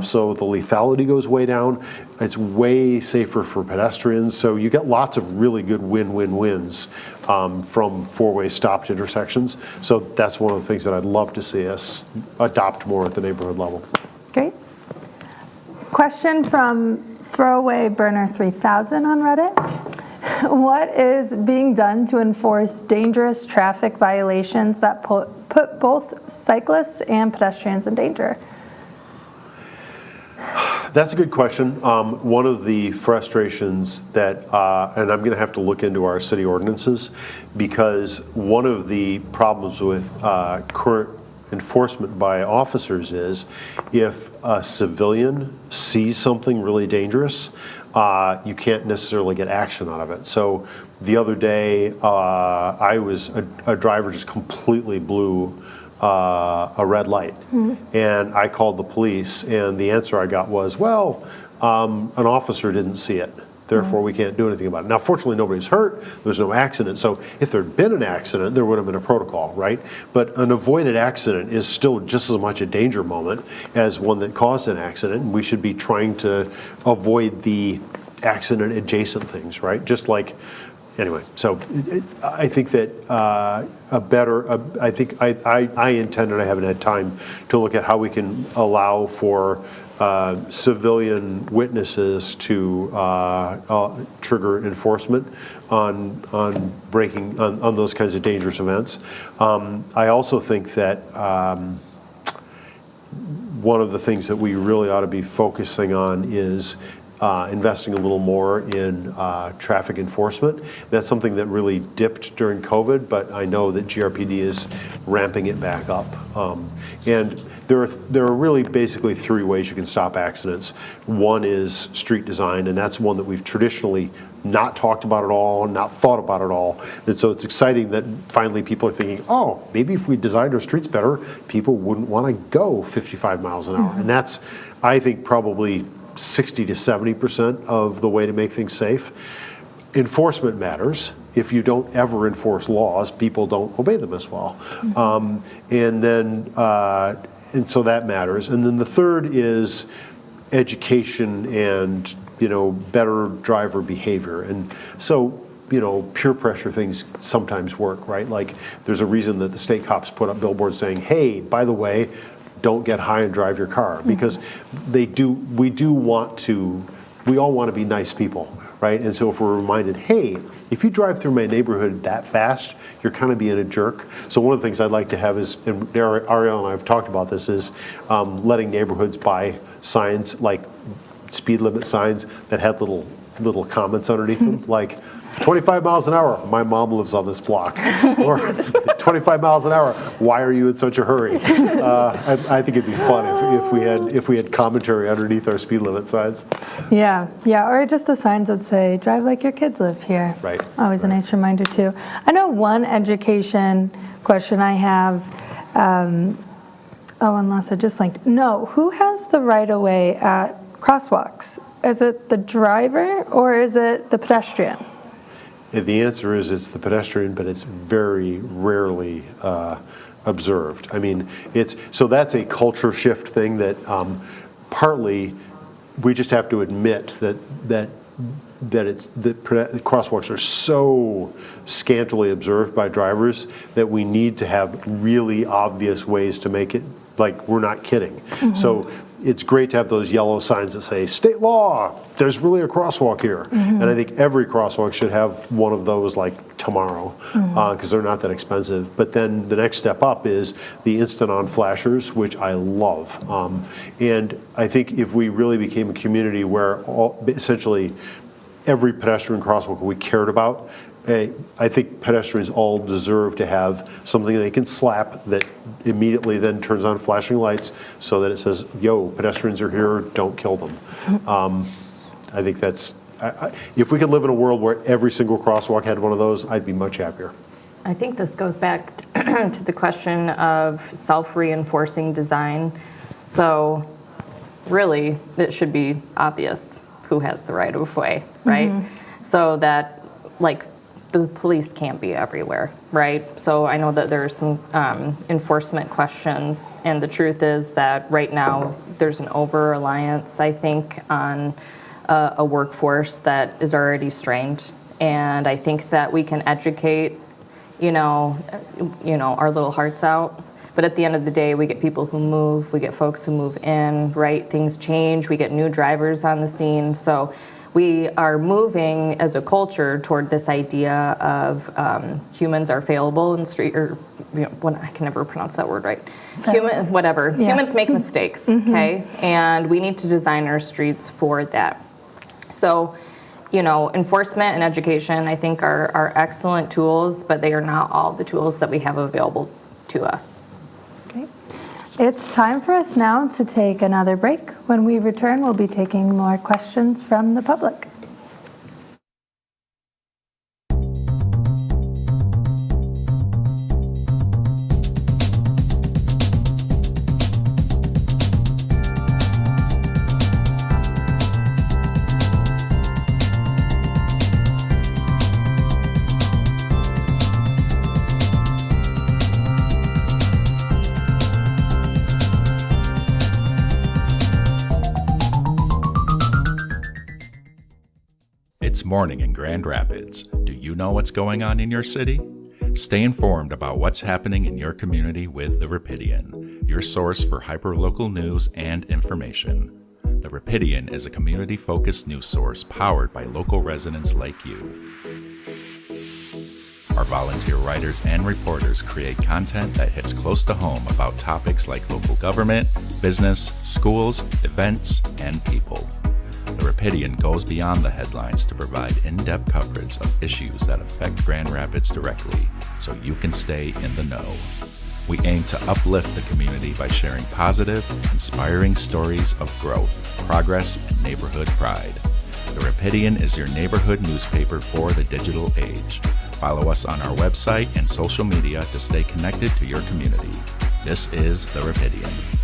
So the lethality goes way down. It's way safer for pedestrians. So you get lots of really good win-win-wins from four-way stopped intersections. So that's one of the things that I'd love to see us adopt more at the neighborhood level. Great. Question from Throwaway Burner 3000 on Reddit. What is being done to enforce dangerous traffic violations that put both cyclists and pedestrians in danger? That's a good question. One of the frustrations that, and I'm going to have to look into our city ordinances, because one of the problems with current enforcement by officers is if a civilian sees something really dangerous, you can't necessarily get action out of it. So the other day, a driver just completely blew a red light, and I called the police, and the answer I got was, well, an officer didn't see it, therefore we can't do anything about it. Now, fortunately, nobody's hurt. There's no accident. So if there'd been an accident, there would have been a protocol, right? But an avoided accident is still just as much a danger moment as one that caused an accident. And we should be trying to avoid the accident adjacent things, right? Just like, anyway, so I think that I intend, and I haven't had time to look at how we can allow for civilian witnesses to trigger enforcement on breaking on those kinds of dangerous events. I also think that one of the things that we really ought to be focusing on is investing a little more in traffic enforcement. That's something that really dipped during COVID, but I know that GRPD is ramping it back up. And there are really basically three ways you can stop accidents. One is street design, and that's one that we've traditionally not talked about at all, not thought about at all. And so it's exciting that finally people are thinking, oh, maybe if we designed our streets better, people wouldn't want to go 55 miles an hour. And that's, I think, probably 60 to 70% of the way to make things safe. Enforcement matters. If you don't ever enforce laws, people don't obey them as well. And so that matters. And then the third is education and, better driver behavior. And so, peer pressure things sometimes work, right? Like there's a reason that the state cops put up billboards saying, hey, by the way, don't get high and drive your car, because we all want to be nice people, right? And so if we're reminded, hey, if you drive through my neighborhood that fast, you're kind of being a jerk. So one of the things I'd like to have is, and Arielle and I have talked about this, is letting neighborhoods buy signs, like speed limit signs that had little comments underneath them, like 25 miles an hour, my mom lives on this block, or 25 miles an hour, why are you in such a hurry? I think it'd be fun if we had commentary underneath our speed limit signs. Yeah, or just the signs that say, drive like your kids live here. Right. Always a nice reminder too. I know one education question I have, unless I just blanked. No, who has the right of way at crosswalks? Is it the driver or is it the pedestrian? The answer is it's the pedestrian, but it's very rarely observed. I mean, so that's a culture shift thing that partly we just have to admit that crosswalks are so scantily observed by drivers that we need to have really obvious ways to make it like we're not kidding. So it's great to have those yellow signs that say state law, there's really a crosswalk here. And I think every crosswalk should have one of those like tomorrow, because they're not that expensive. But then the next step up is the instant on flashers, which I love. And I think if we really became a community where essentially every pedestrian crosswalk we cared about, I think pedestrians all deserve to have something they can slap that immediately then turns on flashing lights so that it says, yo, pedestrians are here, don't kill them. I think that's, if we could live in a world where every single crosswalk had one of those, I'd be much happier. I think this goes back to the question of self-reinforcing design. So really, it should be obvious who has the right of way, right? So that, like, the police can't be everywhere, right? So I know that there's some enforcement questions, and the truth is that right now there's an over-reliance, I think, on a workforce that is already strained. And I think that we can educate, our little hearts out. But at the end of the day, we get people who move, we get folks who move in, right? Things change, we get new drivers on the scene. So we are moving as a culture toward this idea of humans are fallible in street, or I can never pronounce that word right. Humans make mistakes, okay? And we need to design our streets for that. So, enforcement and education, I think, are excellent tools, but they are not all the tools that we have available to us. It's time for us now to take another break. When we return, we'll be taking more questions from the public. It's morning in Grand Rapids. Do you know what's going on in your city? Stay informed about what's happening in your community with The Rapidian, your source for hyperlocal news and information. The Rapidian is a community-focused news source powered by local residents like you. Our volunteer writers and reporters create content that hits close to home about topics like local government, business, schools, events, and people. The Rapidian goes beyond the headlines to provide in-depth coverage of issues that affect Grand Rapids directly, so you can stay in the know. We aim to uplift the community by sharing positive, inspiring stories of growth, progress, and neighborhood pride. The Rapidian is your neighborhood newspaper for the digital age. Follow us on our website and social media to stay connected to your community. This is The Rapidian.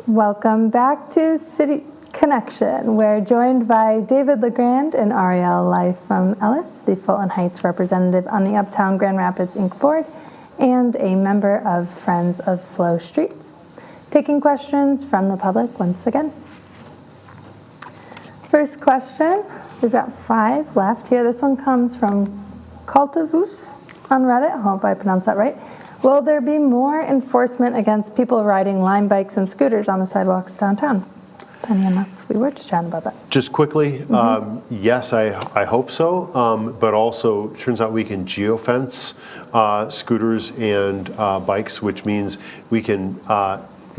Welcome back to City Connection. We're joined by David LaGrand and Arielle Leipham Ellis, the Fulton Heights representative on the Uptown Grand Rapids Inc. board and a member of Friends of Slow Streets. Taking questions from the public once again. First question, we've got 5 left here. This one comes from Cultivus on Reddit. I hope I pronounced that right. Will there be more enforcement against people riding Lime bikes and scooters on the sidewalks downtown? Funny enough, we were just chatting about that. Just quickly, yes, I hope so, but also it turns out we can geofence scooters and bikes, which means we can,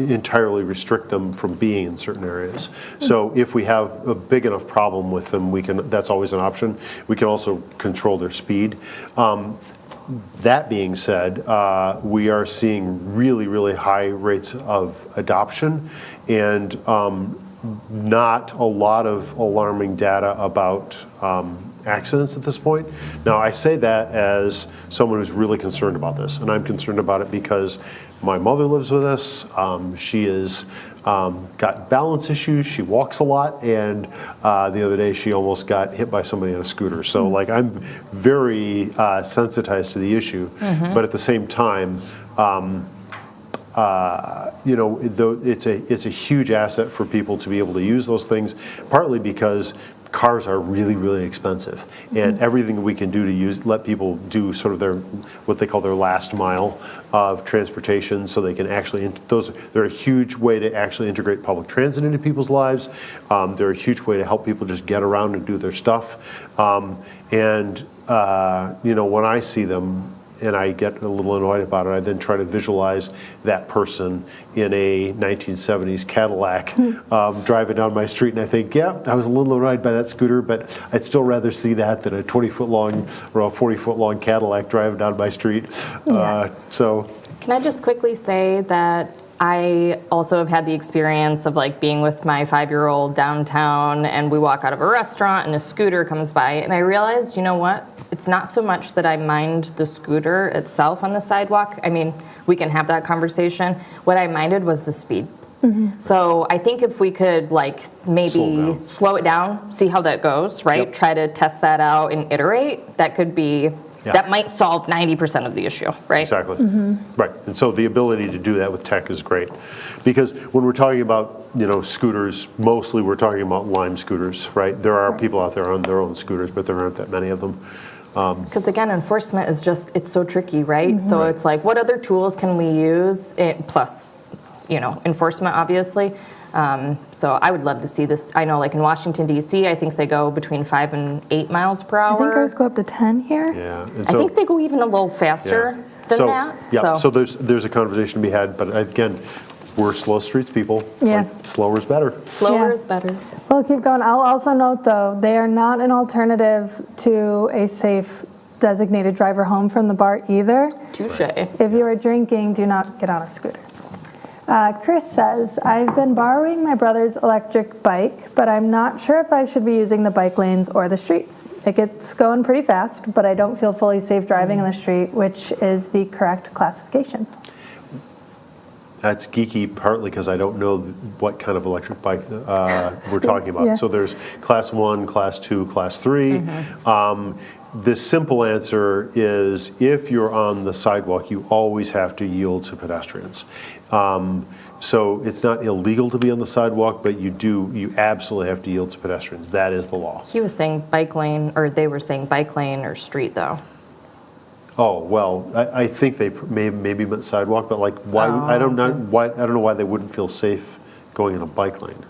entirely restrict them from being in certain areas. So if we have a big enough problem with them, that's always an option. We can also control their speed. That being said, we are seeing really, really high rates of adoption and not a lot of alarming data about accidents at this point. Now, I say that as someone who's really concerned about this, and I'm concerned about it because my mother lives with us. She has got balance issues. She walks a lot, and the other day she almost got hit by somebody on a scooter. So, like, I'm very sensitized to the issue, but at the same time, you know, it's a huge asset for people to be able to use those things, partly because cars are really, really expensive, and everything we can do to let people do sort of what they call their last mile of transportation, so they can actually, they're a huge way to actually integrate public transit into people's lives. They're a huge way to help people just get around and do their stuff. You know, when I see them, and I get a little annoyed about it, I then try to visualize that person in a 1970s Cadillac driving down my street, and I think, yeah, I was a little annoyed by that scooter, but I'd still rather see that than a 20-foot long or a 40-foot long Cadillac driving down my street. So, can I just quickly say that I also have had the experience of like being with my 5-year-old downtown, and we walk out of a restaurant and a scooter comes by, and I realized, you know what? It's not so much that I mind the scooter itself on the sidewalk. I mean, we can have that conversation. What I minded was the speed. So I think if we could like maybe slow it down, see how that goes, right? Yep. Try to test that out and iterate. That could be, that might solve 90% of the issue, right? Exactly. Right. And so the ability to do that with tech is great, because when we're talking about, you know, scooters, mostly we're talking about Lime scooters, right? There are people out there on their own scooters, but there aren't that many of them. Because again, enforcement is just, it's so tricky, right? So it's like, what other tools can we use? Plus, you know, enforcement, obviously. So I would love to see this. I know, like in Washington, D.C., I think they go between 5 and 8 miles per hour. I think ours go up to 10 here. Yeah. And I think they go even a little faster than that. Yeah. So there's a conversation to be had, but again, we're slow streets people. Yeah. Like, slower is better. Slower is better. We'll keep going. I'll also note, though, they are not an alternative to a safe designated driver home from the bar either. Touche. If you are drinking, do not get on a scooter. Chris says, I've been borrowing my brother's electric bike, but I'm not sure if I should be using the bike lanes or the streets. It gets going pretty fast, but I don't feel fully safe driving on the street, which is the correct classification. That's geeky, partly because I don't know what kind of electric bike we're talking about. Yeah. So there's class 1, class 2, class 3. The simple answer is, if you're on the sidewalk, you always have to yield to pedestrians. So it's not illegal to be on the sidewalk, but you absolutely have to yield to pedestrians. That is the law. He was saying bike lane, or they were saying bike lane or street, though. Oh, well, I think they maybe meant sidewalk, but like, why? I don't know why they wouldn't feel safe going in a bike lane.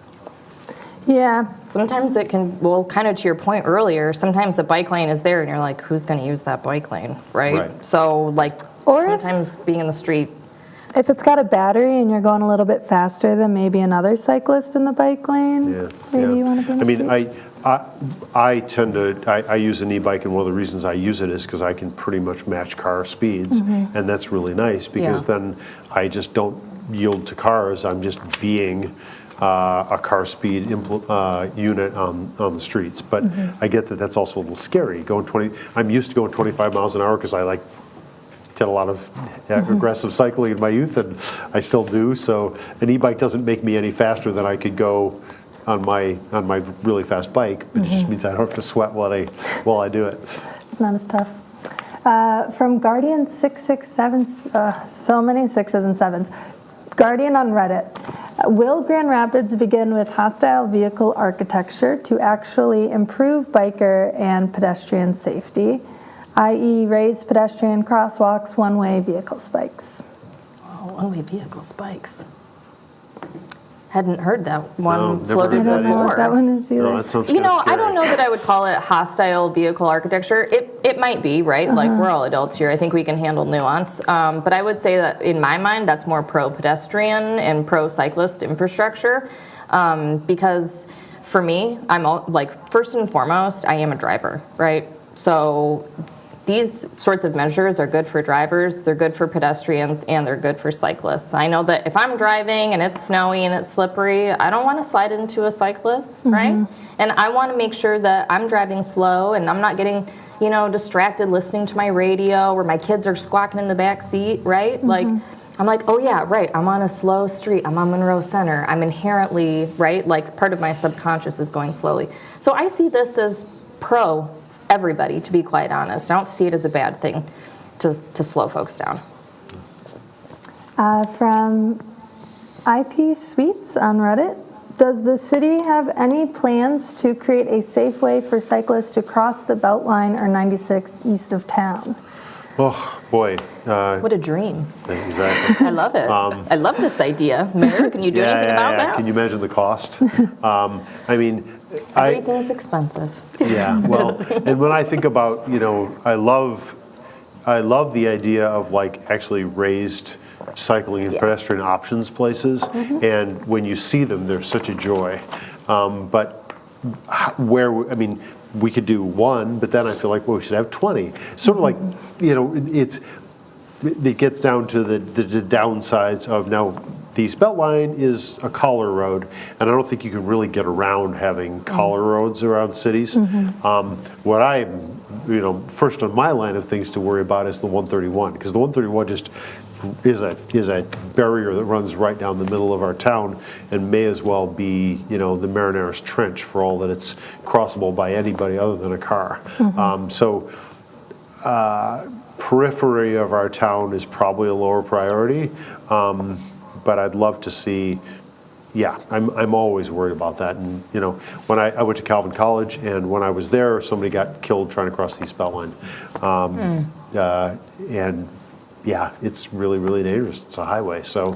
Yeah. Sometimes it can, well, kind of to your point earlier, sometimes the bike lane is there and you're like, who's going to use that bike lane, right? Right. So, like, Or sometimes being in the street. If it's got a battery and you're going a little bit faster than maybe another cyclist in the bike lane, maybe you want to be in the street. I tend to, I use an e-bike, and one of the reasons I use it is because I can pretty much match car speeds, and that's really nice, because then I just don't yield to cars. I'm just being a car speed unit on the streets. But I get that that's also a little scary. I'm used to going 25 miles an hour because I did a lot of aggressive cycling in my youth, and I still do. So an e-bike doesn't make me any faster than I could go on my really fast bike, but it just means I don't have to sweat while I do it. It's not as tough. From Guardian 667, so many sixes and sevens. Guardian on Reddit. Will Grand Rapids begin with hostile vehicle architecture to actually improve biker and pedestrian safety, i.e. raised pedestrian crosswalks, one-way vehicle spikes? Oh, one-way vehicle spikes. Hadn't heard that one never floated heard that I don't know before. what that one is either. No, that sounds You kind of know, scary. I don't know that I would call it hostile vehicle architecture. It might be, right? Like, we're all adults here. I think we can handle nuance. But I would say that, in my mind, that's more pro-pedestrian and pro-cyclist infrastructure. Because for me, first and foremost, I am a driver, right? So these sorts of measures are good for drivers, they're good for pedestrians, and they're good for cyclists. I know that if I'm driving and it's snowy and it's slippery, I don't want to slide into a cyclist, right? And I want to make sure that I'm driving slow and I'm not getting, distracted listening to my radio or my kids are squawking in the back seat, right? Like, I'm like, oh yeah, right, I'm on a slow street, I'm on Monroe Center, I'm inherently, right, like part of my subconscious is going slowly. So I see this as pro everybody, to be quite honest. I don't see it as a bad thing to slow folks down. From IP Suites on Reddit, does the city have any plans to create a safe way for cyclists to cross the Beltline or 96 east of town? Oh, boy. What a dream. Exactly. I love it. I love this idea. Mayor, can you do anything about that? Can you imagine the cost? I mean, Everything's expensive. yeah, well, and when I think about, I love the idea of actually raised cycling and pedestrian options places, and when you see them, they're such a joy. But we could do one, but then I feel like, well, we should have 20. Sort of like, it gets down to the downsides of now. The East Beltline is a collar road, and I don't think you can really get around having collar roads around cities. What I, first on my line of things to worry about is the 131, because the 131 just is a barrier that runs right down the middle of our town and may as well be, the Marineris Trench for all that it's crossable by anybody other than a car. Periphery of our town is probably a lower priority. But I'd love to see, I'm always worried about that. And, when I went to Calvin College, and when I was there, somebody got killed trying to cross the East Beltline. And, it's really, really dangerous. It's a highway. So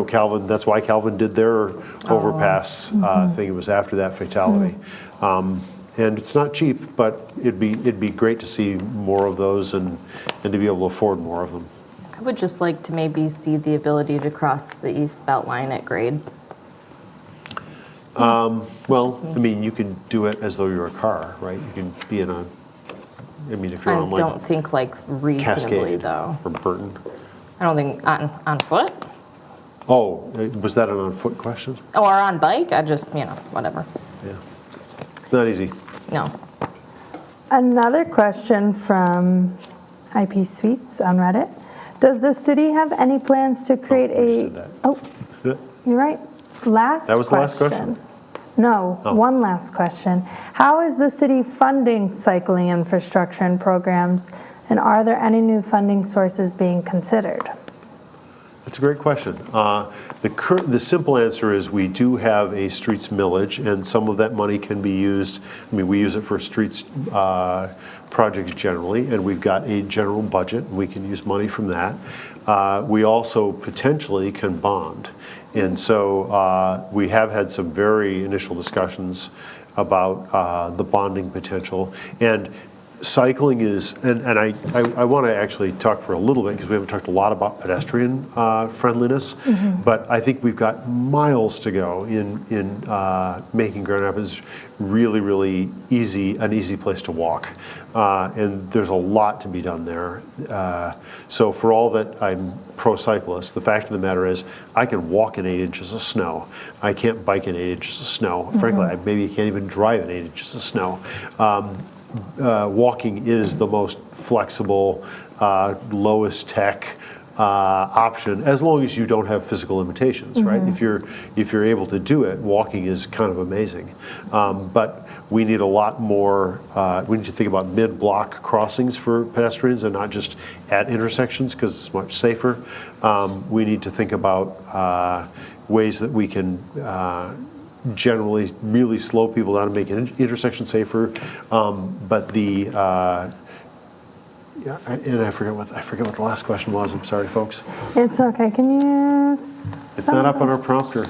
Calvin, that's why Calvin did their overpass thing. It was after that fatality. And it's not cheap, but it'd be great to see more of those and to be able to afford more of them. I would just like to maybe see the ability to cross the East Beltline at grade. You can do it as though you're a car, right? You can be in if you're on don't think reasonably Cascade though. or Burton. I don't think on foot. Oh, was that an on-foot question? Or on bike. I just, whatever. Yeah. It's not easy. No. Another question from IP Suites on Reddit. Does the city have any plans to create Yeah. You're right. That was the last question? No, one last question. How is the city funding cycling infrastructure and programs, and are there any new funding sources being considered? That's a great question. The simple answer is we do have a streets millage, and some of that money can be used. We use it for streets projects generally, and we've got a general budget, and we can use money from that. We also potentially can bond. And so we have had some very initial discussions about the bonding potential. And cycling is, and I want to actually talk for a little bit, because we haven't talked a lot about pedestrian friendliness, but I think we've got miles to go in making Grand Rapids really, really an easy place to walk. And there's a lot to be done there. So for all that I'm pro-cyclist, the fact of the matter is I can walk in 8 inches of snow. I can't bike in 8 inches of snow. Frankly, I maybe can't even drive in 8 inches of snow. Walking is the most flexible, lowest tech option, as long as you don't have physical limitations, right? If you're able to do it, walking is kind of amazing. But we need a lot more. We need to think about mid-block crossings for pedestrians and not just at intersections, because it's much safer. We need to think about ways that we can generally really slow people down and make an intersection safer, but Yeah, and I forget what the last question was. I'm sorry, folks. It's okay. Can you? It's not up on our prompter.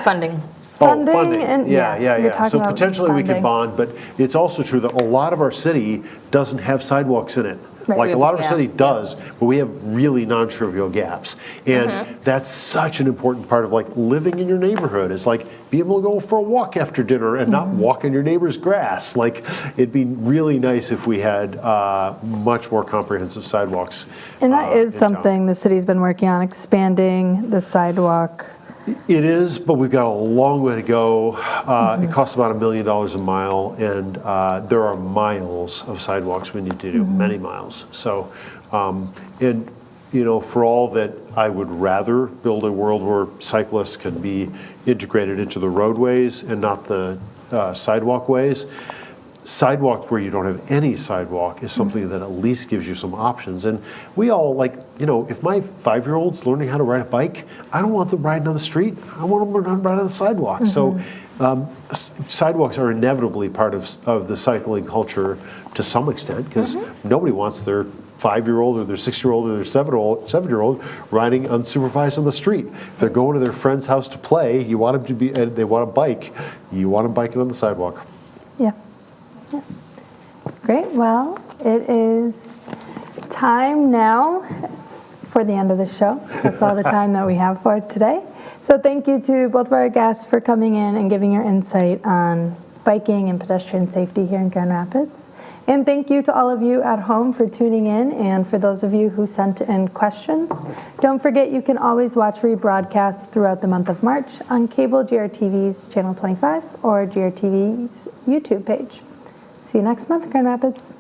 Funding. Funding and- yeah, you're talking So about potentially we could funding. bond, but it's also true that a lot of our city doesn't have sidewalks in it. Right. Like We a have lot of our city gaps, yeah. does, but we have really non-trivial gaps. And that's such an important part of like living in your neighborhood. It's like being able to go for a walk after dinner and not walk in your neighbor's grass. Like it'd be really nice if we had much more comprehensive sidewalks. And that is in town. something the city's been working on, expanding the sidewalk. It is, but we've got a long way to go. It costs about $1 million a mile, and there are miles of sidewalks we need to do, many miles. So, and you know, for all that I would rather build a world where cyclists can be integrated into the roadways and not the sidewalk ways, sidewalks where you don't have any sidewalk is something that at least gives you some options. And we all like, you know, if my 5-year-old's learning how to ride a bike, I don't want them riding on the street. I want them to ride on the sidewalk. So sidewalks are inevitably part of the cycling culture to some extent, because nobody wants their 5-year-old or their 6-year-old or their 7-year-old riding unsupervised on the street. If they're going to their friend's house to play, you want them to be, they want a bike, you want them biking on the sidewalk. Yeah. Great. Well, it is time now for the end of the show. That's all the time that we have for today. So thank you to both of our guests for coming in and giving your insight on biking and pedestrian safety here in Grand Rapids. And thank you to all of you at home for tuning in, and for those of you who sent in questions. Don't forget, you can always watch rebroadcasts throughout the month of March on cable GRTV's Channel 25 or GRTV's YouTube page. See you next month, Grand Rapids.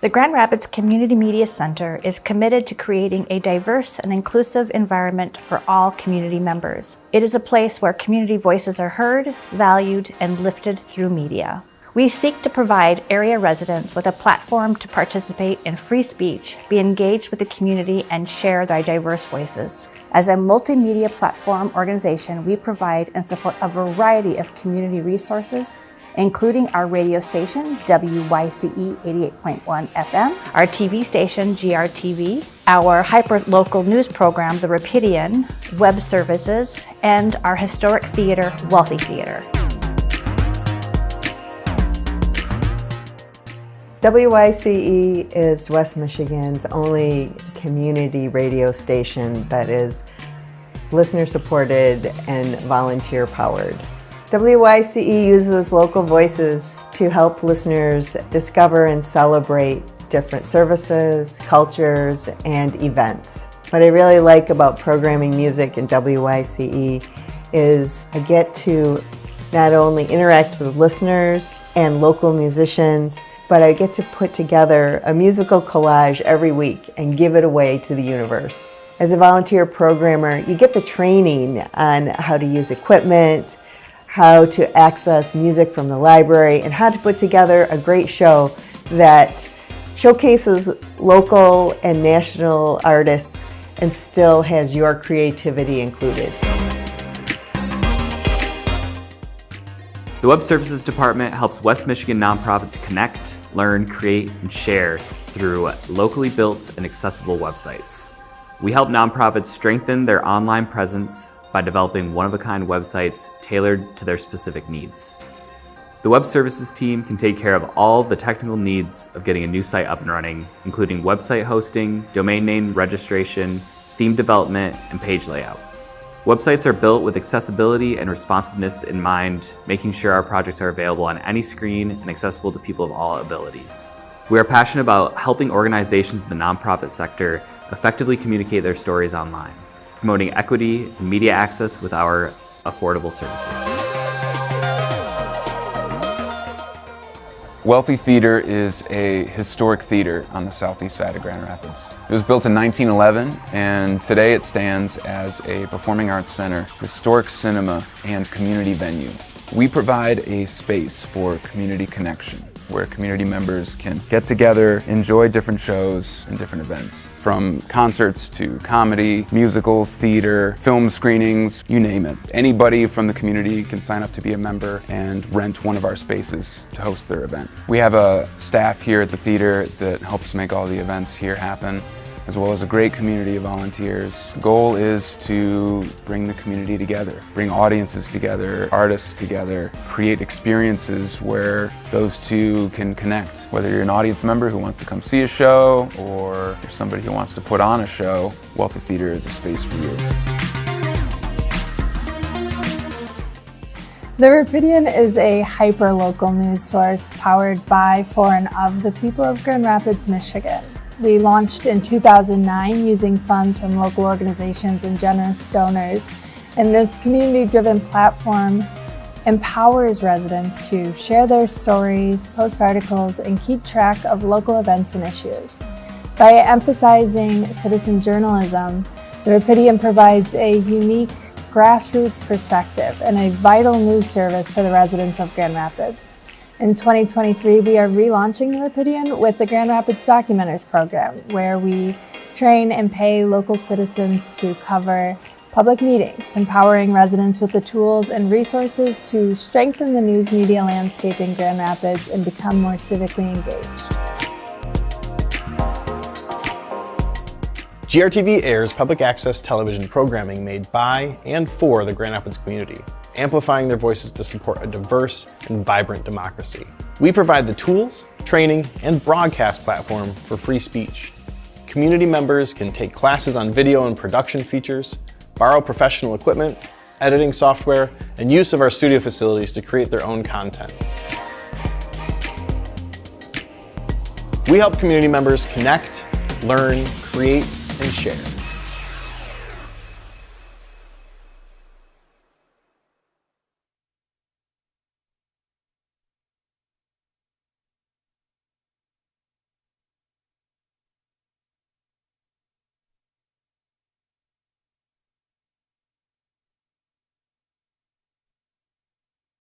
The Grand Rapids Community Media Center is committed to creating a diverse and inclusive environment for all community members. It is a place where community voices are heard, valued, and lifted through media. We seek to provide area residents with a platform to participate in free speech, be engaged with the community, and share their diverse voices. As a multimedia platform organization, we provide and support a variety of community resources, including our radio station, WYCE 88.1 FM, our TV station, GRTV, our hyper-local news program, The Rapidian, web services, and our historic theater, Wealthy Theater. WYCE is West Michigan's only community radio station that is listener-supported and volunteer-powered. WYCE uses local voices to help listeners discover and celebrate different services, cultures, and events. What I really like about programming music in WYCE is I get to not only interact with listeners and local musicians, but I get to put together a musical collage every week and give it away to the universe. As a volunteer programmer, you get the training on how to use equipment, how to access music from the library, and how to put together a great show that showcases local and national artists and still has your creativity included. The Web Services Department helps West Michigan nonprofits connect, learn, create, and share through locally built and accessible websites. We help nonprofits strengthen their online presence by developing one-of-a-kind websites tailored to their specific needs. The Web Services team can take care of all the technical needs of getting a new site up and running, including website hosting, domain name registration, theme development, and page layout. Websites are built with accessibility and responsiveness in mind, making sure our projects are available on any screen and accessible to people of all abilities. We are passionate about helping organizations in the nonprofit sector effectively communicate their stories online, promoting equity and media access with our affordable services. Wealthy Theater is a historic theater on the southeast side of Grand Rapids. It was built in 1911, and today it stands as a performing arts center, historic cinema, and community venue. We provide a space for community connection, where community members can get together, enjoy different shows and different events. From concerts to comedy, musicals, theater, film screenings, you name it. Anybody from the community can sign up to be a member and rent one of our spaces to host their event. We have a staff here at the theater that helps make all the events here happen, as well as a great community of volunteers. The goal is to bring the community together, bring audiences together, artists together, create experiences where those two can connect. Whether you're an audience member who wants to come see a show, or you're somebody who wants to put on a show, Wealthy Theater is a space for you. The Rapidian is a hyper-local news source powered by, for, and of the people of Grand Rapids, Michigan. We launched in 2009 using funds from local organizations and generous donors, and this community-driven platform empowers residents to share their stories, post articles, and keep track of local events and issues. By emphasizing citizen journalism, the Rapidian provides a unique grassroots perspective and a vital news service for the residents of Grand Rapids. In 2023, we are relaunching the Rapidian with the Grand Rapids Documenters program, where we train and pay local citizens to cover public meetings, empowering residents with the tools and resources to strengthen the news media landscape in Grand Rapids and become more civically engaged. GRTV airs public access television programming made by and for the Grand Rapids community, amplifying their voices to support a diverse and vibrant democracy. We provide the tools, training, and broadcast platform for free speech. Community members can take classes on video and production features, borrow professional equipment, editing software, and use of our studio facilities to create their own content. We help community members connect, learn, create, and share.